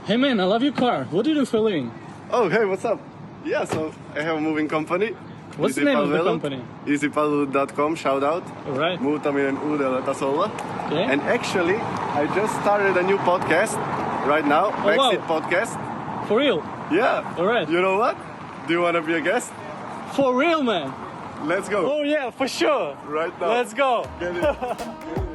Hey man, I love your car. What do you do for a living? Oh, hey, what's up? Yeah, so I have a moving company. What's the name of the company? Easypalvelut.com, shout out. Alright. Muutainen uudella tasolla. Okay. And actually, I just started a new podcast right now. Backseat wow. podcast. For real? Yeah. Alright. You know what? Do you want to be a guest? For real, man. Let's go. Oh yeah, for sure. Right now. Let's go. Get it.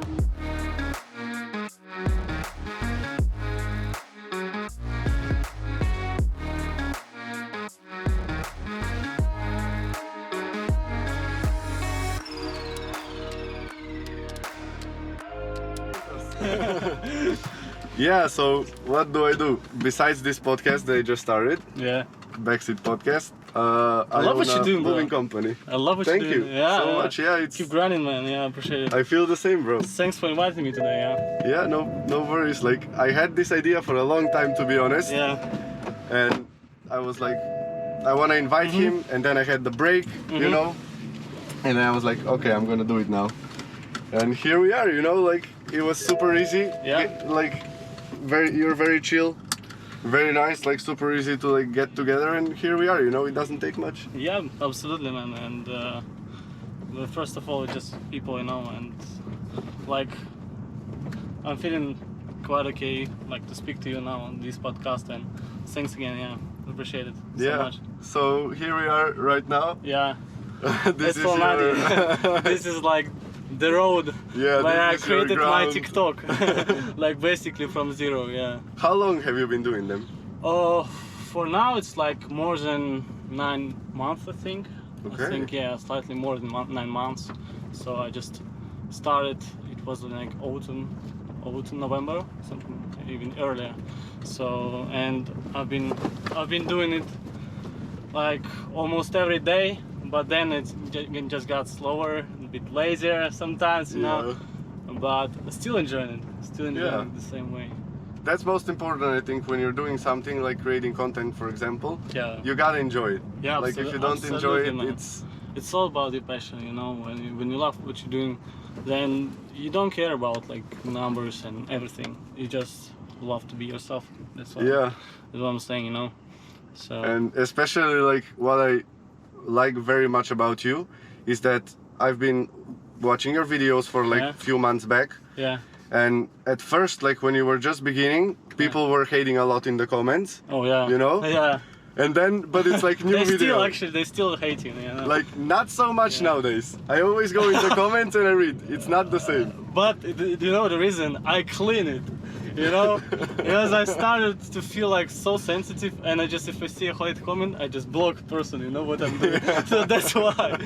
Yeah, so what do I do besides this podcast that I just started? Yeah. Backseat podcast. I love what own you're a doing, bro. moving company. I love what Thank you're doing. you Yeah, so much. Yeah, it's. Keep grinding, man. Yeah, I appreciate it. I feel the same, bro. Thanks for inviting me today. Yeah. Yeah, no worries. Like I had this idea for a long time, to be honest. Yeah. And I was like, I want to invite him, and then I had the break, you know. And I was like, okay, I'm gonna do it now. And here we are, you know. Like it was super easy. Yeah. You're very chill. Very nice, like super easy to like get together, and here we are. You know, it doesn't take much. Yeah, absolutely, man. And first of all, just people, you know, and like I'm feeling quite okay, like to speak to you now on this podcast. And thanks again. Yeah, appreciate it so much. So here we are right now. Yeah. This It's is already. your... This is like the road Yeah, where I this is your created my ground. TikTok, like basically from zero. Yeah. How long have you been doing them? For now it's like more than 9 months, I think. Okay. I think slightly more than 9 months. So I just started. It was like autumn, November, something even earlier. So and I've been doing it like almost every day. But then it just got slower, a bit lazier sometimes, you know. But still enjoying it. Still enjoying it the same way. That's most important, I think, when you're doing something like creating content, for example. Yeah. You gotta enjoy it. Yeah. Like if you don't enjoy it, man. It's all about the passion, you know. When you love what you're doing, then you don't care about like numbers and everything. You just love to be yourself. That's what I'm saying, you know. So. And especially like what I like very much about you is that I've been watching your videos for like few months back. Yeah. And at first, like when you were just beginning, people were hating a lot in the comments. Oh yeah. You know? Yeah. And then, but it's like new video. They still hate you. You know? Like not so much nowadays. I always go in the comments and I read. It's not the same. But you know the reason? I clean it. You know, because I started to feel like so sensitive, and if I see a hate comment, I just block the person. You know what I'm doing. So that's why.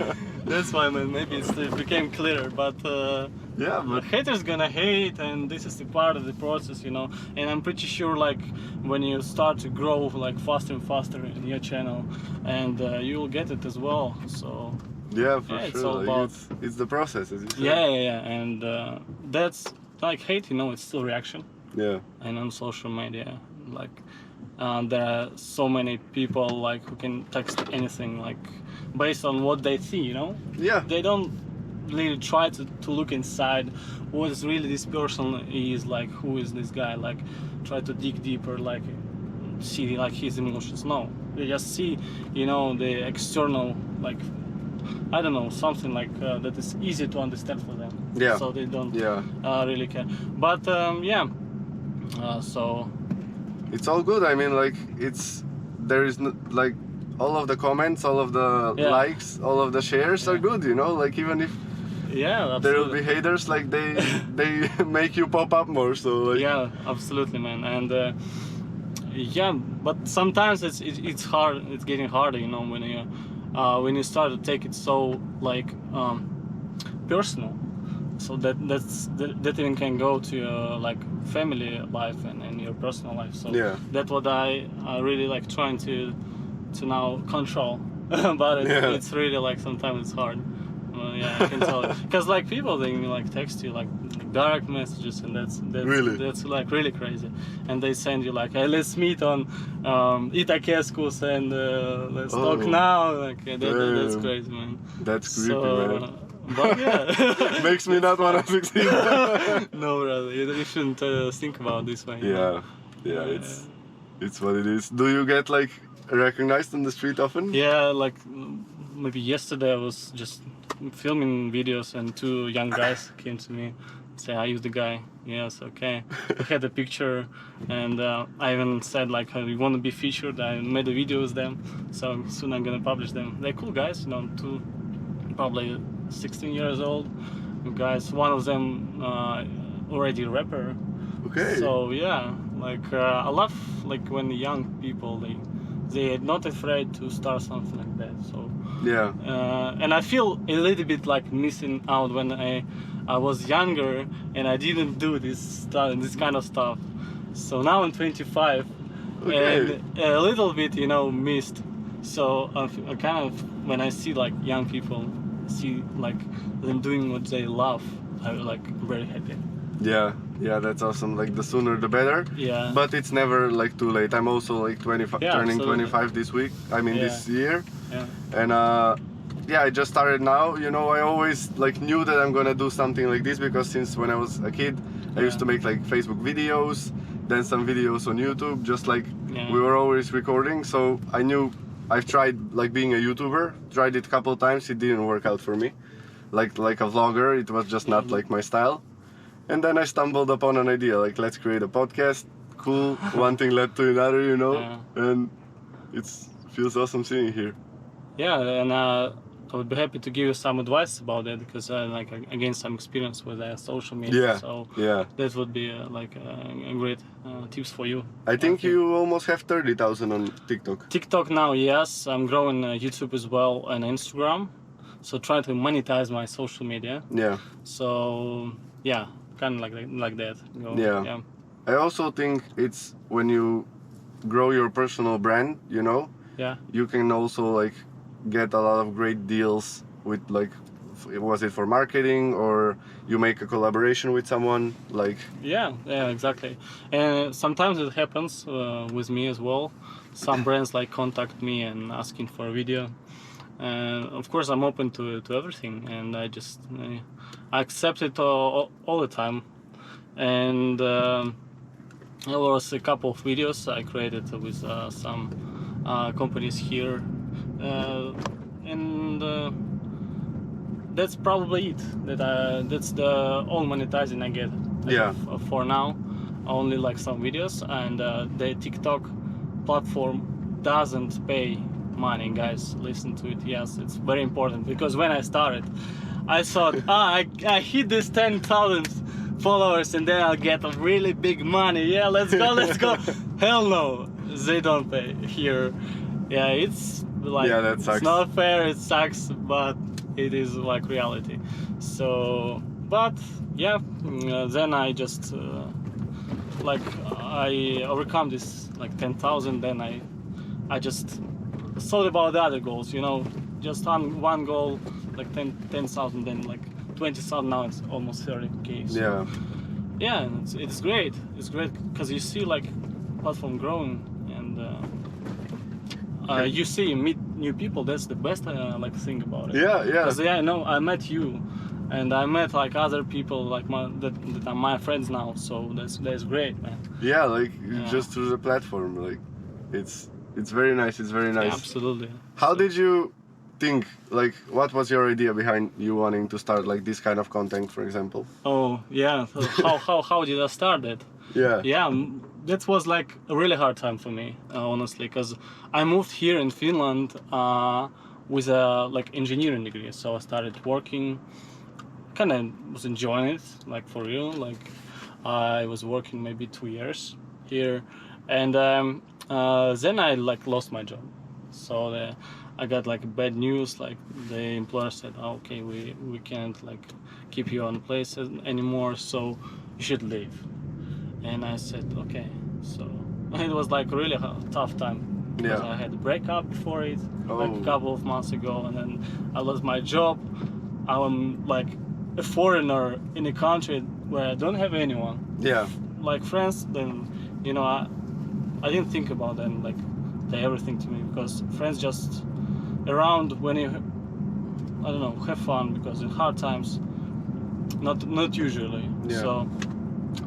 That's why, man. Maybe it became clearer, but but haters gonna hate, and this is the part of the process, you know. And I'm pretty sure, like when you start to grow like faster and faster in your channel, and you will get it as well. So. Yeah, for it's sure. all about... it's the process, as you said. Yeah. And that's like hate, you know. It's still reaction. Yeah. And on social media, like there are so many people like who can text anything like based on what they see, you know. Yeah. They don't really try to look inside what is really this person is, like who is this guy, like try to dig deeper, like see like his emotions. No, they just see, you know, the external, like I don't know, something like that is easy to understand for them. Yeah. So they don't really care. But so it's all good. I mean, like there is like all of the comments, all of the likes, all of the shares are good, you know. Like even if there will be haters, like they make you pop up more. So like, yeah, absolutely, man. And but sometimes it's hard. It's getting harder, you know, when you start to take it so like personal. So that even can go to your like family life and your personal life. So that's what I really like trying to now control. But it's really like sometimes it's hard. I can tell it. Because like people they like text you like direct messages, and that's like really crazy. And they send you like, hey, let's meet on Itakeskus and let's talk now. Like that's crazy, man. That's creepy, man. But yeah. Makes me not want to succeed. No, brother, you shouldn't think about it this way. Yeah, it's It's what it is. Do you get like recognized on the street often? Yeah, like maybe yesterday I was just filming videos and 2 young guys came to me, say, "Are you the guy?" Yes, okay. We had a picture, and I even said like, "You want to be featured?" I made a video with them, so soon I'm gonna publish them. They're cool guys, 2 probably 16 years old guys. One of them already a rapper. Okay. So yeah, like I love like when the young people they're not afraid to start something like that. So yeah. And I feel a little bit like missing out when I was younger and I didn't do this kind of stuff. So now I'm 25 Okay. and a little bit missed. So I kind of when I see like young people see like them doing what they love, I'm like very happy. Yeah, that's awesome. Like the sooner the better. Yeah. But it's never like too late. I'm also like 25, turning absolutely. 25 this week. I mean this year. Yeah. And yeah, I just started now. I always like knew that I'm gonna do something like this because since when I was a kid, I used to make like Facebook videos, then some videos on YouTube. Just like we were always recording, so I knew. I've tried like being a YouTuber. Tried it a couple of times. It didn't work out for me. Like a vlogger, it was just not like my style. And then I stumbled upon an idea, like let's create a podcast. Cool, one thing led to another, and it feels awesome sitting here. Yeah, and I would be happy to give you some advice about that because I gained some experience with social media. Yeah. So yeah. That would be a great tips for you. I think you almost have 30,000 on TikTok. TikTok now, yes. I'm growing YouTube as well and Instagram. So trying to monetize my social media. Yeah. So yeah. Kind of like that. Yeah. I also think it's when you grow your personal brand, Yeah. You can also like get a lot of great deals with like, was it for marketing or you make a collaboration with someone like? Yeah, exactly. And sometimes it happens with me as well. Some brands like contact me and asking for a video. And of course I'm open to everything and I just I accept it all the time. And there was a couple of videos I created with some companies here and that's probably it. That's the all monetizing I get for now. Only like some videos and the TikTok platform doesn't pay money, guys. Listen to it. Yes, it's very important because when I started I thought I hit this 10,000 followers and then I'll get a really big money. Yeah, let's go. Hell no, they don't pay here. Yeah, it's like that sucks. It's not fair, it sucks, but it is like reality. So but yeah, then I just like I overcome this like 10,000, then I just thought about the other goals, just one goal, like 10,000, then like 20,000, now it's almost 30k. So, yeah, and it's great. It's great because you see like platform growing and you see meet new people. That's the best like thing about it. Yeah. Because I met you, and I met like other people like that are my friends now. So that's great, man. Yeah, like just through the platform, like it's very nice. It's very nice. Yeah, absolutely. How did you think? Like, what was your idea behind you wanting to start like this kind of content, for example? Oh yeah. So how did I start it? Yeah. Yeah, that was like a really hard time for me, honestly, because I moved here in Finland with a like engineering degree. So I started working. Kind of was enjoying it, like for real. Like I was working maybe 2 years here, and then I like lost my job. So I got like bad news. Like the employer said, oh, "Okay, we can't like keep you on place anymore. So you should leave." And I said, "Okay." So it was like really a tough time. Yeah. I had a breakup before it, like a couple of months ago, and then I lost my job. I'm like a foreigner in a country where I don't have anyone. Yeah. Like friends, then I didn't think about them like they everything to me because friends just around when you I don't know have fun because in hard times not usually. Yeah. So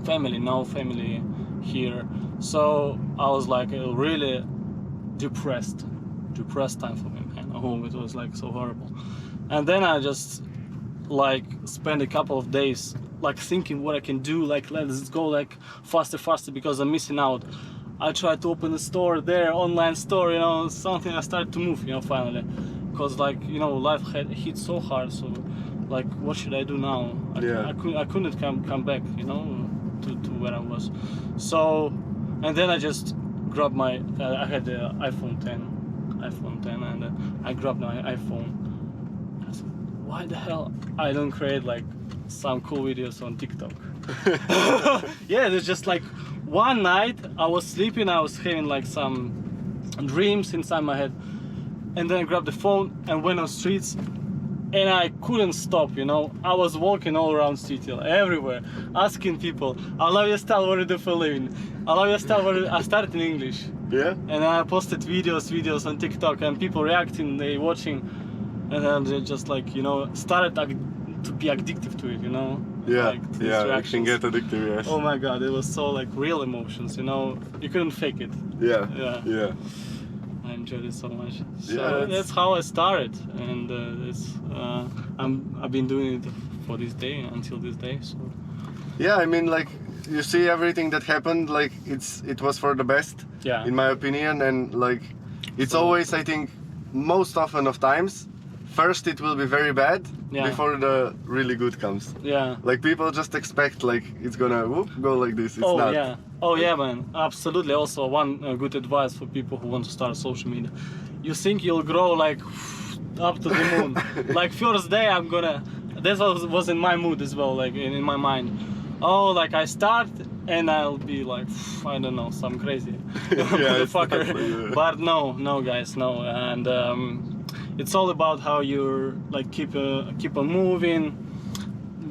family, no family here. So I was like really depressed time for me, man. Oh, it was like so horrible. And then I just like spent a couple of days like thinking what I can do, like let's go like faster because I'm missing out. I tried to open a store there, online store, you know, something. I started to move, you know, finally, because like, you know, life had hit so hard. So like, what should I do now? I couldn't come back, you know, to where I was. So, and then I just grabbed my I had the iPhone 10, and I grabbed my iPhone. I said, why the hell I don't create like some cool videos on TikTok? Yeah, it's just like one night I was sleeping, I was having like some dreams inside my head, and then I grabbed the phone and went on streets, and I couldn't stop, you know. I was walking all around city, everywhere, asking people, I love your style, what do you do for a living? I love your style, what do you... I started in English. Yeah. And I posted videos on TikTok, and people reacting, they watching, and then they just like, you know, started to be addictive to it, you know. Yeah, like, yeah, it can get addictive, yes. Oh my god, it was so like real emotions, you know. You couldn't fake it. Yeah. I enjoyed it so much. So Yeah, that's how I started, and I've been doing it for this day until this day. So yeah, I mean, like, you see everything that happened, like it was for the best, yeah, in my opinion, and like it's always, I think, most often of times, first it will be very bad, yeah, before the really good comes. Yeah. Like people just expect like it's gonna go like this. It's oh not. yeah, oh yeah, man, absolutely. Also, one good advice for people who want to start social media: you think you'll grow like up to the moon. Like first day, I'm gonna. That was in my mood as well, like in my mind. Oh, like I start and I'll be like, I don't know, some crazy motherfucker. Yeah. But no, guys, no. And it's all about how you like keep on moving,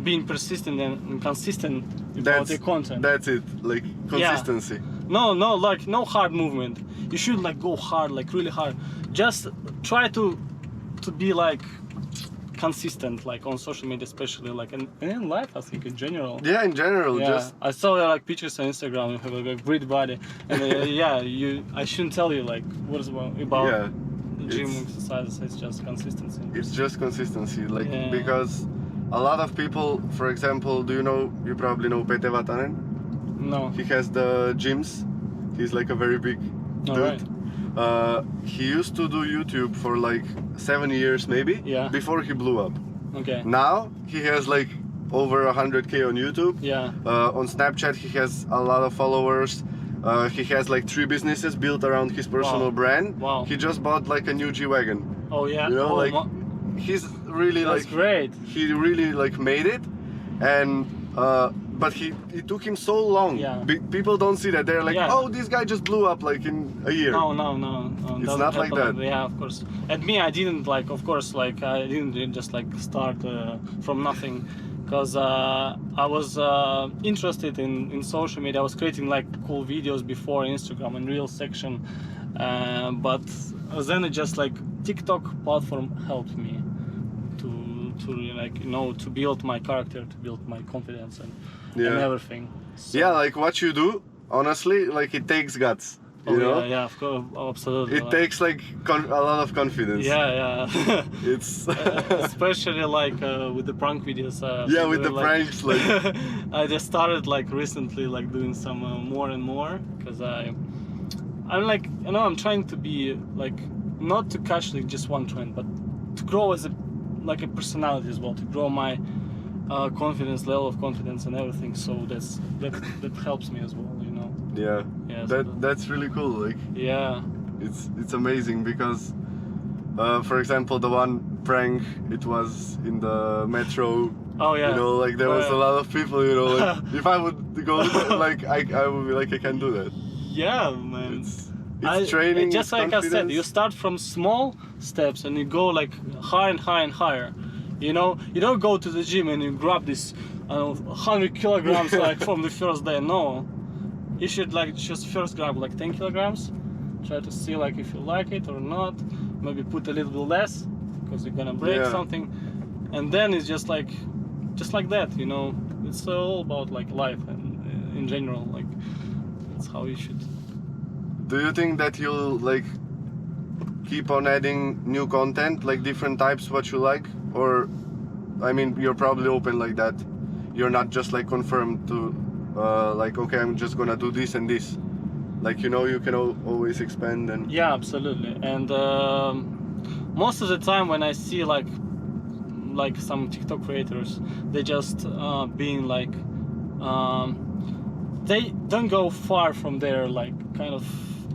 being persistent and consistent about your content. That's it, like consistency. Yeah. No, like no hard movement. You should like go hard, like really hard. Just try to be like consistent, like on social media, especially like in life, I think in general. Yeah, in general, yeah. just I saw like pictures on Instagram. You have like, a great body, and I shouldn't tell you like what is about the gym exercises. It's just consistency. It's just consistency, like because a lot of people, for example, you probably know Pete Vatanen? No. He has the gyms. He's like a very big dude. Right. He used to do YouTube for like 7 years maybe, before he blew up. Okay. Now he has like over 100k on YouTube. Yeah. On Snapchat he has a lot of followers. He has like 3 businesses built around his personal brand. Wow. He just bought like a new G-Wagon. Oh yeah. You know, like he's really that's like great. He really like made it, and but it took him so long. Yeah. People don't see that. They're like, oh, this guy just blew up like in a year. No. It's not like that. Yeah, of course. And me, I didn't like. Of course, like I didn't just like start from nothing, because I was interested in social media. I was creating like cool videos before Instagram and Reels section, but then it just like TikTok platform helped me to like to build my character, to build my confidence and everything. So, yeah, like what you do, honestly, like it takes guts. You know? Yeah, of course, absolutely. It takes like a lot of confidence. Yeah. It's especially like with the prank videos. With the pranks, like I just started like recently, like doing some more and more, because I'm like I'm trying to be like not to catch like just one trend, but to grow as a personality as well, to grow my confidence, level of confidence and everything. So that helps me as well, you know. Yeah. That's really cool. Like it's amazing because for example, the one prank, it was in the metro. Oh yeah. You know, like there was a lot of people. You know, like if I would go, like I would be like I can't do that. Yeah, man. It's training. Just like confidence. I said, you start from small steps and you go like higher and higher and higher. You know, you don't go to the gym and you grab this 100 kilograms like from the first day. No, you should like just first grab like 10 kilograms. Try to see like if you like it or not. Maybe put a little bit less because you're gonna break something, and then it's just like that. You know, it's all about like life and in general. Like That's how you should. Do you think that you'll like keep on adding new content, like different types, what you like? Or, I mean, you're probably open like that. You're not just like confirmed to, like, okay, I'm just gonna do this and this. Like, you know, you can always expand and... Yeah, absolutely. And most of the time when I see like some TikTok creators, they just being like, they don't go far from their like kind of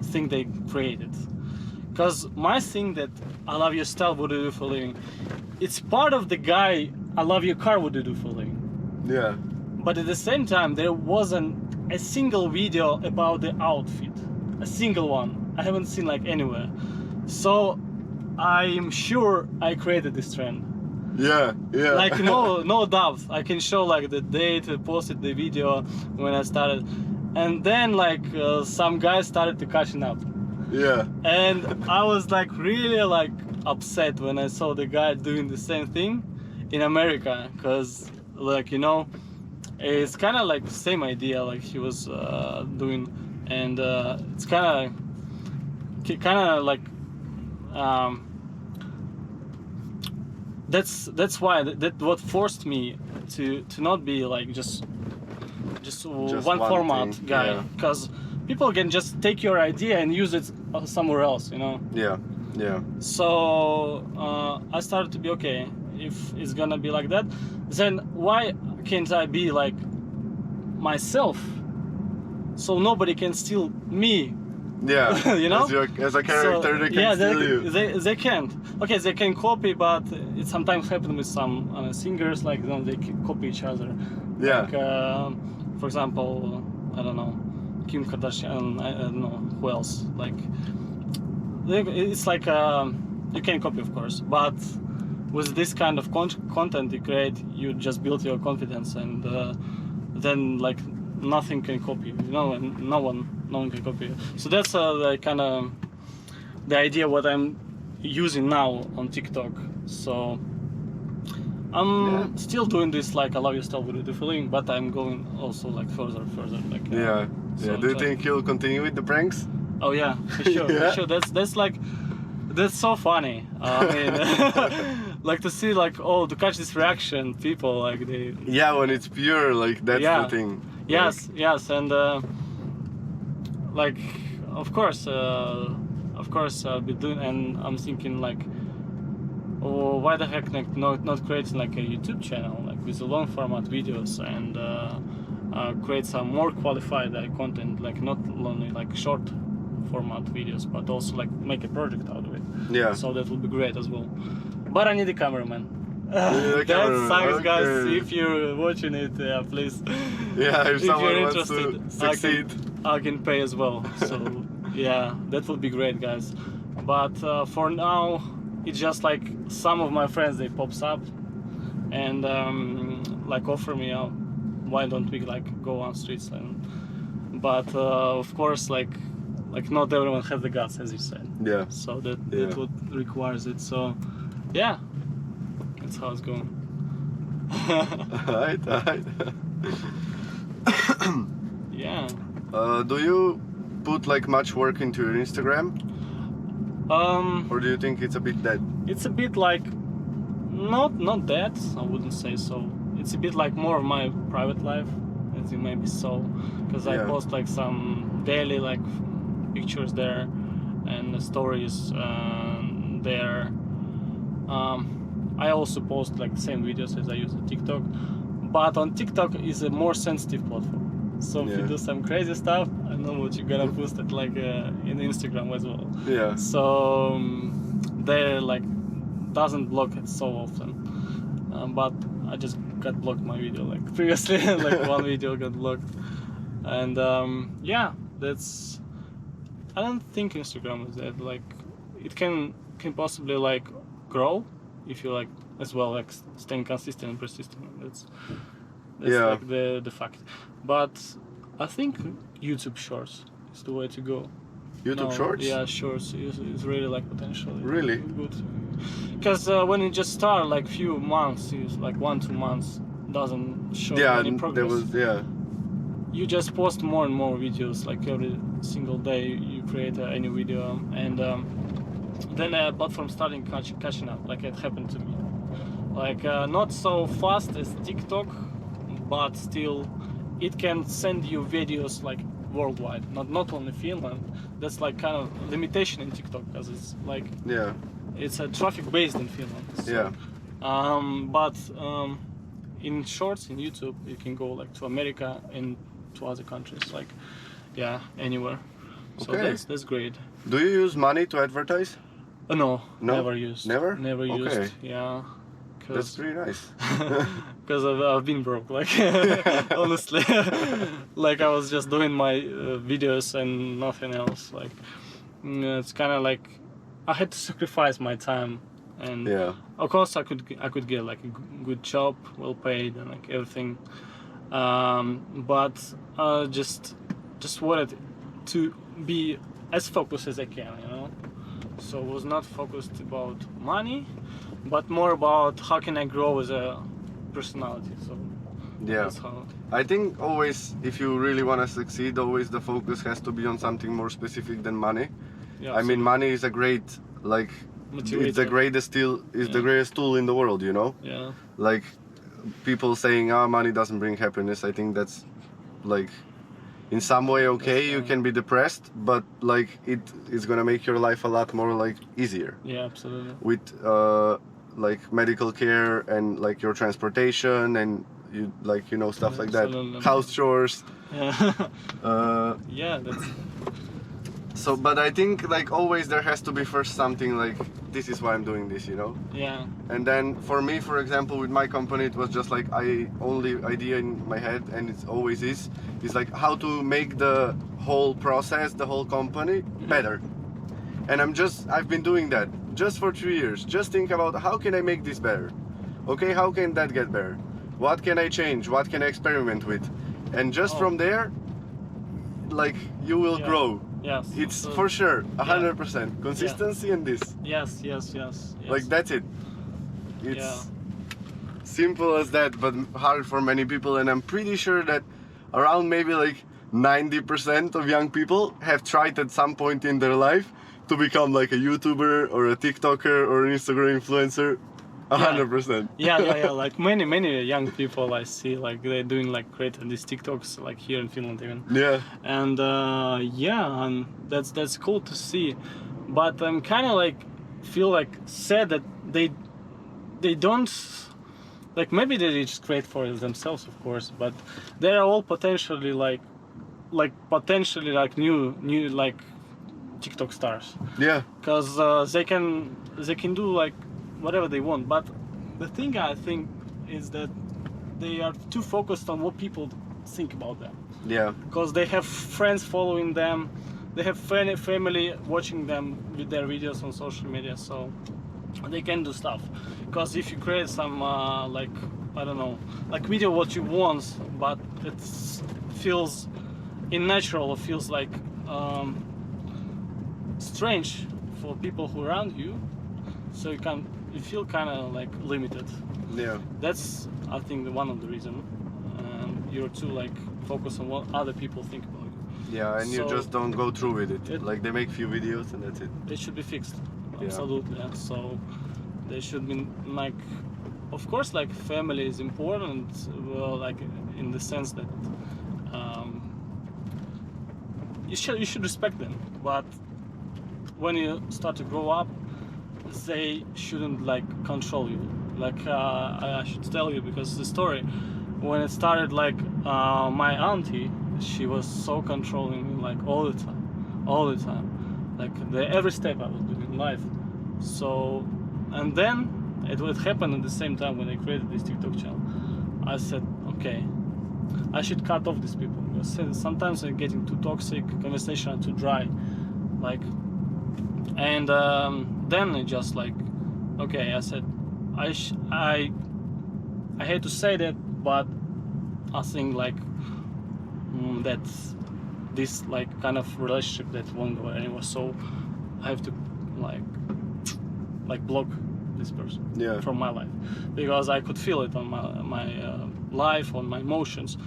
thing they created. Because my thing that I love your style, what do you do for a living, it's part of the guy I love your car, what do you do for a living. Yeah. But at the same time, there wasn't a single video about the outfit, a single one. I haven't seen like anywhere. So I'm sure I created this trend. Yeah, yeah. Like no doubt. I can show like the date I posted the video when I started, and then like some guys started to catching up. Yeah. And I was like really like upset when I saw the guy doing the same thing in America, because like, you know, it's kind of like the same idea like he was doing, and it's kind of like that's why that what forced me to not be like just one format thing, guy, because people can just take your idea and use it somewhere else, you know. Yeah, yeah. So I started to be okay, if it's gonna be like that, then why can't I be like myself, so nobody can steal me? Yeah. You know, as a character, so, they can steal you. They can't. Okay, they can copy, but it sometimes happens with some singers, like, you know, they copy each other. Yeah. Like, for example, I don't know, Kim Kardashian. I don't know who else. Like, it's like you can copy, of course, but with this kind of content you create, you just build your confidence, and then like nothing can copy you, you know, and no one can copy you. So that's the kind of the idea what I'm using now on TikTok. So I'm still doing this, like I love your style with the feeling, but I'm going also like further, like yeah. So Do you think you'll continue with the pranks? Oh yeah, for sure. Yeah. For sure. That's so funny. I mean, like to see like, oh, to catch this reaction, people like they. Yeah, when it's pure, like that's the thing. Yes, like, yes, and like of course I'll be doing, and I'm thinking like, oh, why the heck not creating like a YouTube channel like with the long format videos, and create some more qualified content, like not only like short format videos, but also like make a project out of it. Yeah. So that would be great as well. But I need a cameraman. That sucks, guys. If you're watching it, please. Yeah, if someone you're wants interested, to succeed, I can pay as well. So yeah, that would be great, guys. But for now, it's just like some of my friends, they pops up and like offer me, why don't we like go on streets, and but of course like not everyone has the guts, as you said. Yeah. So that what requires it. So yeah, that's how it's going. Alright. Yeah. Do you put like much work into your Instagram? Or do you think it's a bit dead? It's a bit like not dead, I wouldn't say so. It's a bit like more of my private life, as you maybe saw, because I post like some daily like pictures there and stories there. I also post like the same videos as I use on TikTok, but on TikTok is a more sensitive platform. So if you do some crazy stuff, I know what you're gonna post it like in Instagram as well. Yeah. So they like doesn't block it so often, but I just got blocked my video like previously. Like one video got blocked, and yeah, that's. I don't think Instagram is that, like it can possibly like grow if you like as well, like staying consistent and persistent. That's like the fact. But I think YouTube Shorts is the way to go. YouTube Shorts? Yeah, Shorts is really like potentially really good. Because when you just start like few months, it's like 1-2 months doesn't show any progress. you just post more and more videos. Like every single day you create a new video, and then platform starting catching up. Like it happened to me. Like not so fast as TikTok, but still it can send you videos like worldwide, not only Finland. That's like kind of limitation in TikTok, because it's like it's a traffic based in Finland. So, but in shorts in YouTube you can go like to America and to other countries, like anywhere. So that's great. Do you use money to advertise? No, never used. Never Used. Yeah. That's pretty nice. Because I've been broke, like honestly. Like I was just doing my videos and nothing else. Like it's kind of like I had to sacrifice my time, and of course I could get like a good job, well paid, and like everything. But just wanted to be as focused as I can, you know. So I was not focused about money, but more about how can I grow as a personality. So that's how. I think always, if you really want to succeed, always the focus has to be on something more specific than money. I mean, money is a great, like, motivator. It's the greatest the greatest tool in the world, you know. Yeah. Like people saying, money doesn't bring happiness. I think that's like, in some way, you can be depressed, but like it's gonna make your life a lot more like easier. Yeah, absolutely. With like medical care and like your transportation and you like stuff like that, house chores. Yeah, that's. So, but I think like always there has to be first something like, this is why I'm doing this, you know? Yeah. And then for me, for example, with my company, it was just like only idea in my head, and it always is like how to make the whole process, the whole company better. And I've been doing that just for 3 years. Just think about how can I make this better? Okay, how can that get better? What can I change? What can I experiment with? And just from there, like you will grow. Yes. It's for sure 100% consistency and this. Yes. Like that's it. It's simple as that, but hard for many people. And I'm pretty sure that around maybe like 90% of young people have tried at some point in their life to become like a YouTuber or a TikToker or an Instagram influencer. 100%. Yeah. Like many young people I see, like they're doing like great on these TikToks, like here in Finland even. Yeah. And and that's cool to see. But I'm kind of like feel like sad that they don't, like maybe they just create for themselves, of course, but they're all potentially new like TikTok stars. Yeah. Because they can do like whatever they want, but the thing I think is that they are too focused on what people think about them. Yeah. Because they have friends following them, they have family watching them with their videos on social media, so they can do stuff. Because if you create some like I don't know, like video what you want, but it feels unnatural, it feels like strange for people who are around you, so you feel kind of like limited. Yeah. That's I think one of the reasons. You're too like focused on what other people think about you. Yeah, and you just don't go through with it. Like they make few videos and that's it. It should be fixed. Absolutely. Yeah. So they should be like, of course, like family is important. Well, like in the sense that you should respect them, but when you start to grow up, they shouldn't like control you. Like I should tell you, because the story when it started, like my auntie, she was so controlling me, like all the time, like every step I was doing in life. So, and then it would happen at the same time when I created this TikTok channel. I said, okay, I should cut off these people, because sometimes they're getting too toxic, conversation are too dry, like. And then it just like, okay, I said, I hate to say that, but I think like that this like kind of relationship that won't go anywhere. So I have to like block this person from my life, because I could feel it on my life, on my emotions.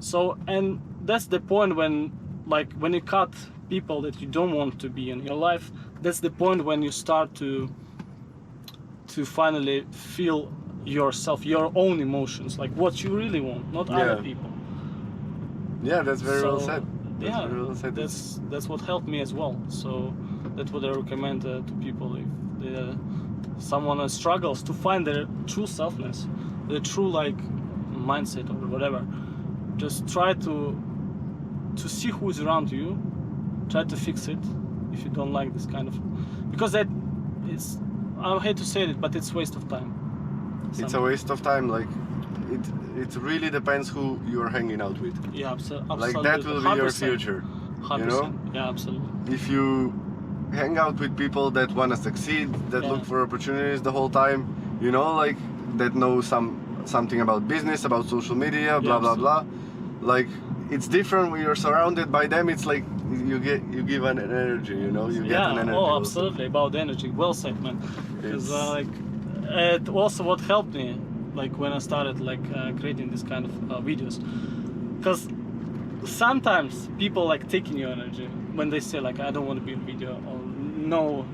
So, and that's the point when, like, when you cut people that you don't want to be in your life, that's the point when you start to finally feel yourself, your own emotions, like what you really want, not other people. Yeah, that's very well said. That's very well said. That's what helped me as well. So that's what I recommend to people if someone struggles to find their true selfness, the true like mindset or whatever. Just try to see who's around you. Try to fix it if you don't like this kind of, because that is, I hate to say it, but it's waste of time. It's a waste of time. Like it really depends who you're hanging out with. Yeah, absolutely. Like that will be 100%. Your future. 100%. You know? Yeah, absolutely. If you hang out with people that want to succeed, that look for opportunities the whole time, you know, like that know something about business, about social media, blah blah blah. Like it's different when you're surrounded by them. It's like you give an energy, you know. You get an energy. Oh, absolutely. Also. About energy. Well said, man. Because like it also what helped me, like when I started like creating this kind of videos, because sometimes people like taking your energy when they say like I don't want to be in video, or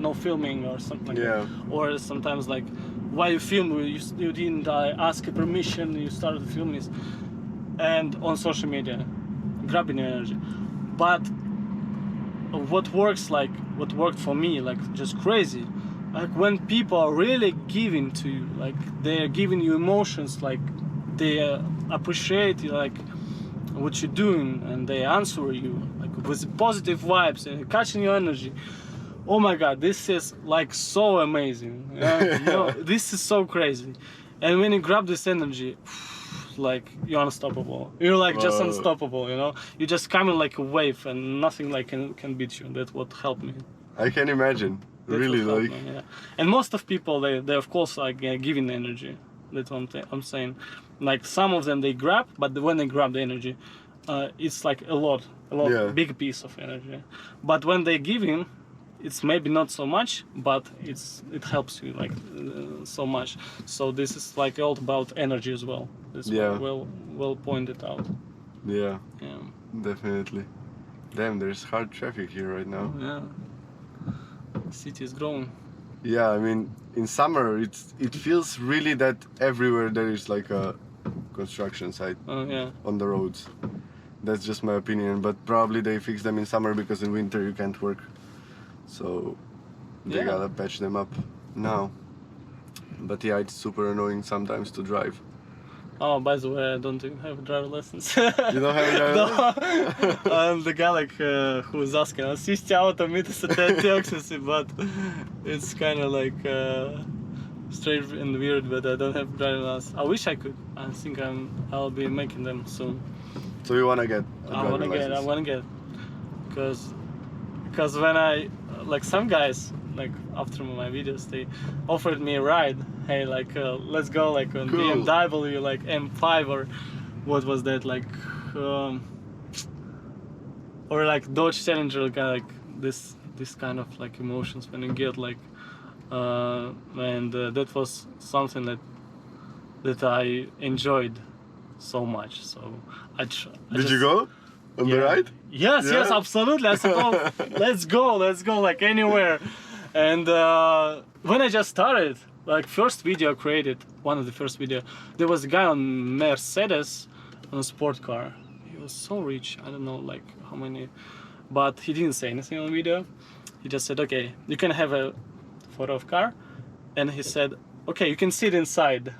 no filming or something like that. Or sometimes like why you film, you didn't ask permission, you started filming this, and on social media grabbing your energy. But what worked for me, like just crazy, like when people are really giving to you, like they're giving you emotions, like they appreciate you, like what you're doing, and they answer you like with positive vibes and catching your energy. Oh my god, this is like so amazing. You know, this is so crazy. And when you grab this energy, like you're unstoppable. You're like just unstoppable, you know. You just coming like a wave, and nothing like can beat you. That's what helped me. I can imagine. Really, like. Me, yeah. And most of people, they of course like giving energy. That's what I'm saying. Like some of them they grab, but when they grab the energy, it's like a lot, big piece of energy. But when they giving, it's maybe not so much, but it helps you like so much. So this is like all about energy as well. This well pointed out. Yeah, definitely. Damn, there's hard traffic here right now. Yeah, the city is growing. Yeah, I mean, in summer it feels really that everywhere there is like a construction site on the roads. That's just my opinion, but probably they fix them in summer because in winter you can't work. So they gotta patch them up now. But yeah, it's super annoying sometimes to drive. Oh, by the way, I don't even have a driver license. You don't have a driver license? I'm the guy like who was asking, assist auto, but it's kind of like strange and weird, but I don't have driver license. I wish I could. I think I'll be making them soon. So you wanna get a I wanna get, because when I like some guys like after my videos they offered me a ride. Hey, like let's go like on BMW like M5 or what was that like or like Dodge Challenger, kind of like this kind of like emotions when you get like and that was something that I enjoyed so much. So Did you go on the ride? Yes, absolutely. I said, oh, let's go like anywhere. And when I just started, like first video I created, one of the first video, there was a guy on Mercedes on a sport car. He was so rich, I don't know like how many, but he didn't say anything on the video. He just said, okay, you can have a photo of car, and he said, okay, you can sit inside.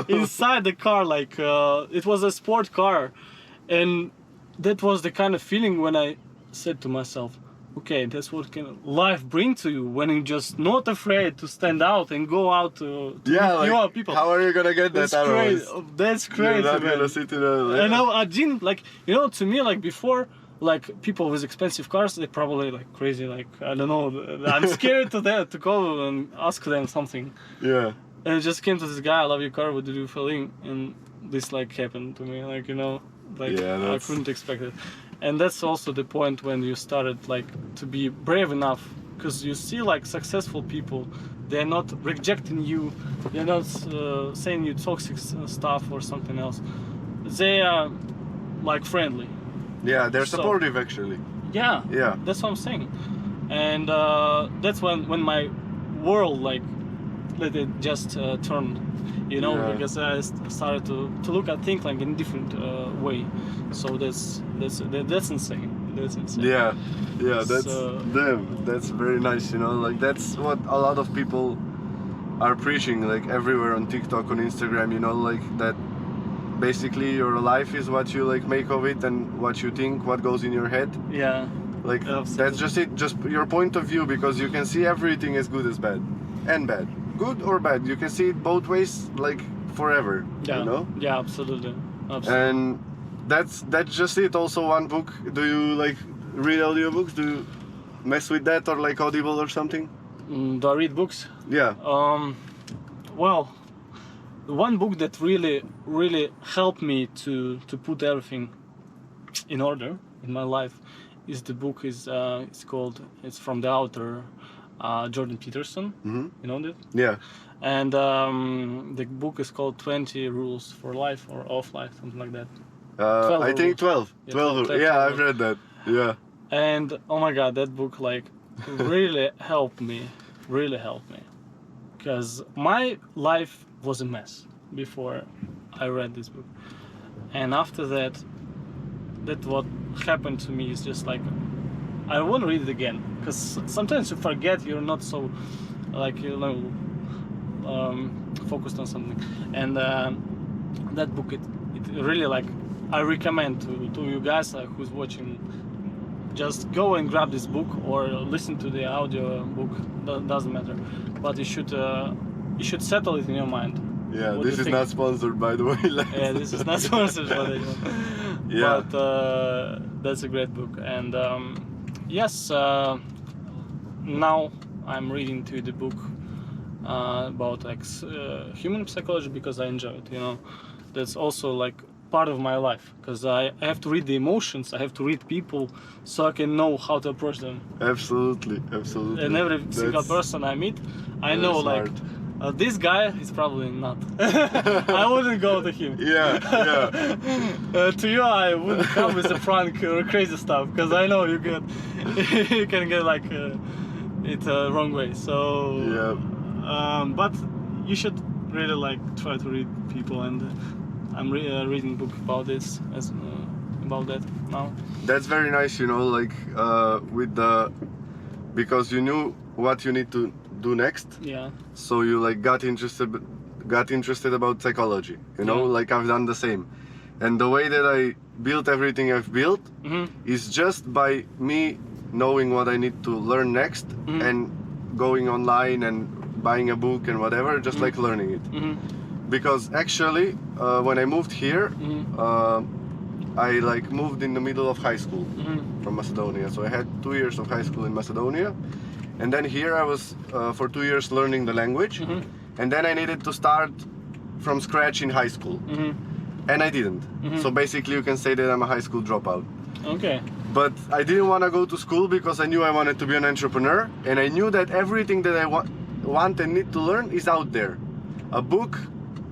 Inside the car, like it was a sport car, and that was the kind of feeling when I said to myself, okay, that's what can life bring to you when you're just not afraid to stand out and go out to like, new people. How are you gonna get that out of us? That's crazy. You're not gonna sit in a... And I didn't like, you know, to me like before, like people with expensive cars, they probably like crazy, like I don't know, I'm scared to go and ask them something. Yeah. And I just came to this guy, I love your car, what do you feeling? And this like happened to me, like, you know, like I couldn't expect it. And that's also the point when you started like to be brave enough, because you see like successful people, they're not rejecting you, they're not saying you toxic stuff or something else. They are like friendly. Yeah, they're So, supportive actually. Yeah. Yeah. That's what I'm saying. And that's when my world like let it just turn, you know, Yeah. because I started to look at things like in a different way. So that's insane. That's insane. Yeah, that's So, that's very nice, you know, like that's what a lot of people are preaching, like everywhere on TikTok, on Instagram, you know, like that basically your life is what you like make of it and what you think, what goes in your head. yeah. Like Absolutely. that's just it, just your point of view, because you can see everything as good as bad and bad, good or bad. You can see it both ways, like forever. Yeah. You know. Yeah, absolutely. Absolutely. And that's just it. Also, one book. Do you like read audiobooks? Do you mess with that, or like Audible or something? Do I read books? Yeah. Well, one book that really helped me to put everything in order in my life is the book it's called, it's from the author Jordan Peterson. Mm-hmm. You know that? Yeah. And the book is called 20 Rules for Life or of Life, something like that. I think 12. Yeah, 12. 12. Yeah, I've read that. Yeah. And oh my god, that book like really helped me, because my life was a mess before I read this book, and after that what happened to me is just like I won't read it again, because sometimes you forget, you're not so like, you know, focused on something. And that book, it really like, I recommend to you guys who's watching, just go and grab this book or listen to the audio book, doesn't matter, but you should settle it in your mind. Yeah, What this do is you not think? sponsored, by the way. Yeah, this is not sponsored, but Yeah. but that's a great book. And yes, now I'm reading to the book about like human psychology, because I enjoy it, you know. That's also like part of my life, because I have to read the emotions, I have to read people, so I can know how to approach them. Absolutely. And every single person I meet, I know smart. like this guy is probably not. I wouldn't go to him. Yeah. To you, I wouldn't come with a prank or crazy stuff, because I know you can get like it wrong way. So Yeah. but you should really like try to read people, and I'm reading a book about this about that now. That's very nice, you know, like with the, because you knew what you need to do next. Yeah. So you like got interested about psychology, you know. Yeah. Like I've done the same, and the way that I built everything I've built is just by me knowing what I need to learn next and going online and buying a book and whatever, just like learning it. Because actually when I moved here, I like moved in the middle of high school from Macedonia, so I had 2 years of high school in Macedonia. And then here I was for 2 years learning the language, and then I needed to start from scratch in high school, and I didn't. So basically you can say that I'm a high school dropout. Okay. But I didn't want to go to school because I knew I wanted to be an entrepreneur, and I knew that everything that I want and need to learn is out there. A book,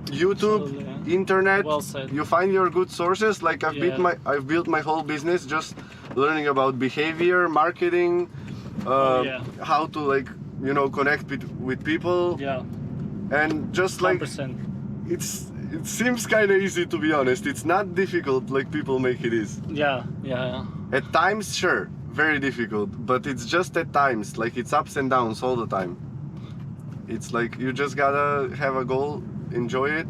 YouTube, internet. Well said. You find your good sources. Like I've built my whole business just learning about behavior, marketing, how to like, you know, connect with people. Yeah. And just like 100%. it seems kind of easy, to be honest. It's not difficult like people make it is. Yeah. At times, sure, very difficult, but it's just at times, like it's ups and downs all the time. It's like you just gotta have a goal, enjoy it,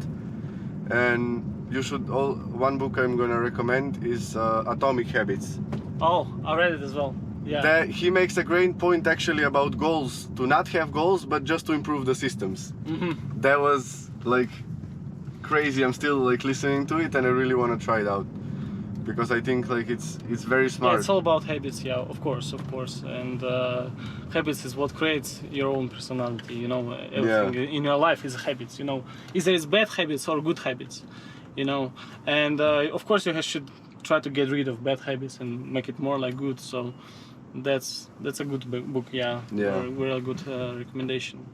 and you should one book I'm gonna recommend is Atomic Habits. Oh, I read it as well. Yeah. He makes a great point actually about goals, to not have goals, but just to improve the systems. That was like crazy. I'm still like listening to it, and I really want to try it out, because I think like it's very smart. Yeah, it's all about habits, yeah, of course, and habits is what creates your own personality, you know. Everything in your life is habits, you know. Either it's bad habits or good habits, you know. And of course you should try to get rid of bad habits and make it more like good. So that's a good book, yeah. Real good recommendation.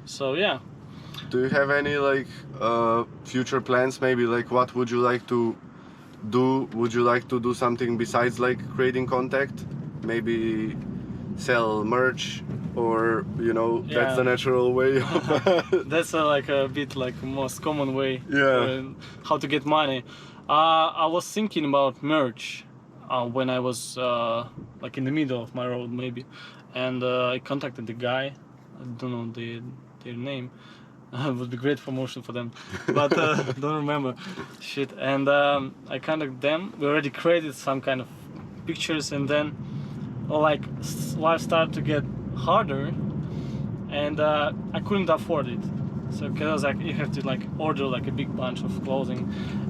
So yeah. Do you have any like future plans? Maybe like what would you like to would you like to do something besides like creating content? Maybe sell merch, or that's the natural way. That's like a bit like most common way. Yeah. How to get money. I was thinking about merch when I was like in the middle of my road maybe, and I contacted the guy. I don't know their name. It would be great promotion for them, but don't remember. Shit. And I contacted them. We already created some kind of pictures, and then like life started to get harder, and I couldn't afford it. So because like you have to like order like a big bunch of clothing,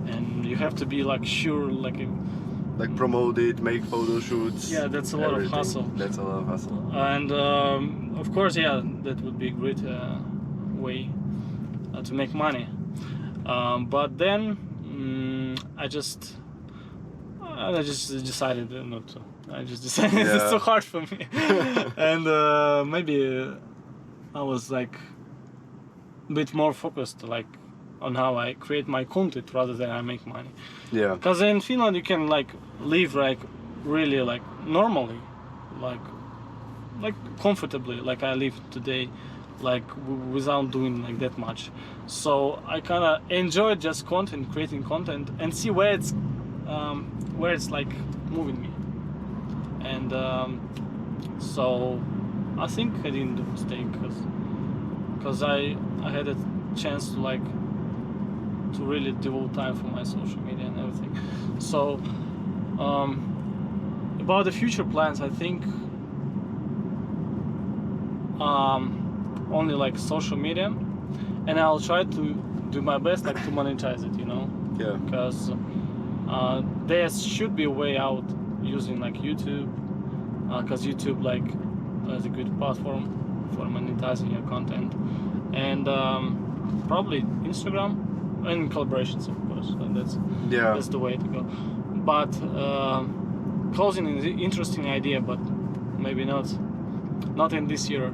and you have to be like sure like promote it, make photo shoots. Yeah, that's a lot of hassle. That's a lot of hassle. And of course, yeah, that would be a great way to make money. But then I just decided not to. I just decided it's too hard for me. And maybe I was like a bit more focused like on how I create my content rather than I make money. Yeah. Because in Finland you can like live like really like normally, like comfortably, like I live today, like without doing like that much. So I kind of enjoy just creating content, and see where it's like moving me. And so I think I didn't do a mistake because I had a chance to like to really devote time for my social media and everything. So about the future plans, I think only like social media, and I'll try to do my best like to monetize it, Yeah. Because there should be a way out using like YouTube, because YouTube like is a good platform for monetizing your content, and probably Instagram and collaborations, of course. And that's the way to go. But closing is an interesting idea, but maybe not in this year.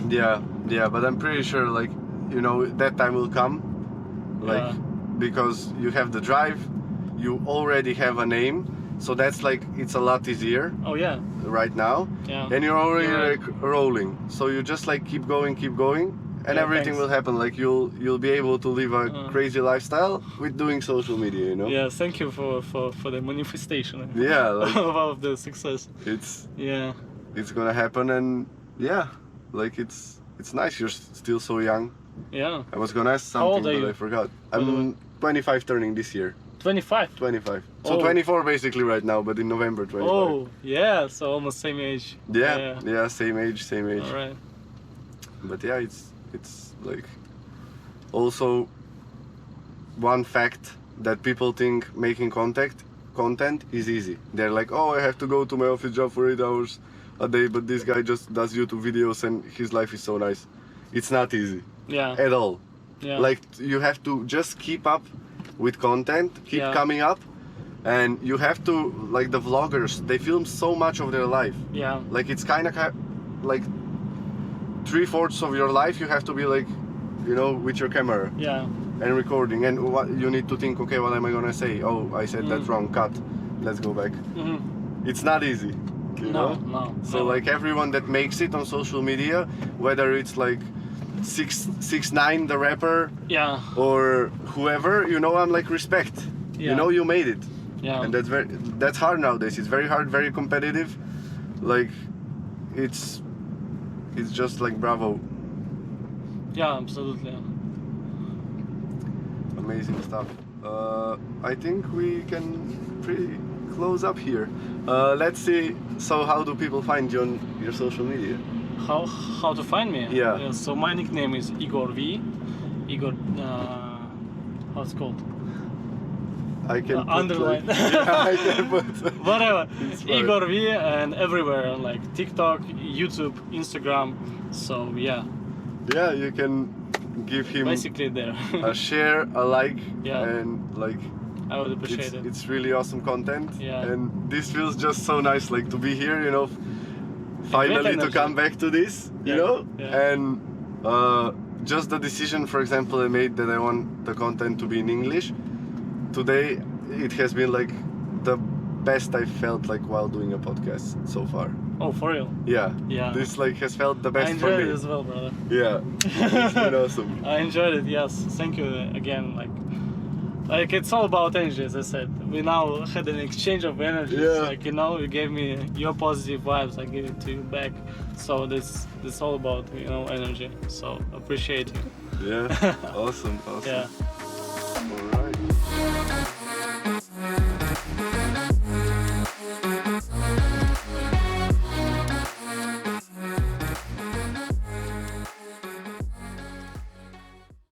Yeah, but I'm pretty sure like that time will come, like because you have the drive, you already have a name, so that's like it's a lot easier. Oh yeah. Right now. Yeah. And you're already like rolling, so you just like keep going, and everything will happen. Like you'll be able to live a crazy lifestyle with doing social media. Yeah. Thank you for the manifestation. Yeah. Like, of the success. It's gonna happen, and like it's nice. You're still so young. Yeah. I was gonna ask something, but I forgot. I'm 25 turning this year. 25? 25. So 24 basically right now, but in November 25. Oh, yeah, so almost same age. Yeah, same age. Alright. But yeah, it's like also one fact that people think making content is easy. They're like, oh, I have to go to my office job for 8 hours a day, but this guy just does YouTube videos and his life is so nice. It's not easy. Yeah. At all. Yeah. Like you have to just keep up with content, keep coming up, and you have to, like the vloggers, they film so much of their life. Yeah. Like it's kind of like 3/4 of your life you have to be like, with your camera. Yeah. And recording, and what you need to think, okay, what am I gonna say? Oh, I said that wrong, cut, let's go back. It's not easy. No. So like everyone that makes it on social media, whether it's like 6ix9ine the rapper, or whoever, I'm like respect. You made it. Yeah. And that's hard nowadays. It's very hard, very competitive. Like it's just like bravo. Yeah, absolutely. Amazing stuff. I think we can pretty close up here. Let's see. So how do people find you on your social media? How to find me? Yeah. So my nickname is Egor V. Egor. How's it called? I can underline. I can put. Whatever. Egor V, and everywhere like TikTok, YouTube, Instagram. So yeah. Yeah, you can give him basically there a share, a like, Yeah. and like. I would appreciate it. It's really awesome content. Yeah. And this feels just so nice, like to be here, finally to come back to this, Yeah. and just the decision, for example, I made that I want the content to be in English. Today, it has been like the best I felt like while doing a podcast so far. Oh, for real? Yeah. Yeah. This like has felt the best I for me. enjoyed it as well, brother. Yeah. It's been awesome. I enjoyed it. Yes. Thank you again. Like it's all about energy, as I said. We now had an exchange of energy. Yeah. Like, you know, you gave me your positive vibes, I gave it to you back. So this all about, you know, energy. So appreciate you. Yeah. Awesome. Yeah.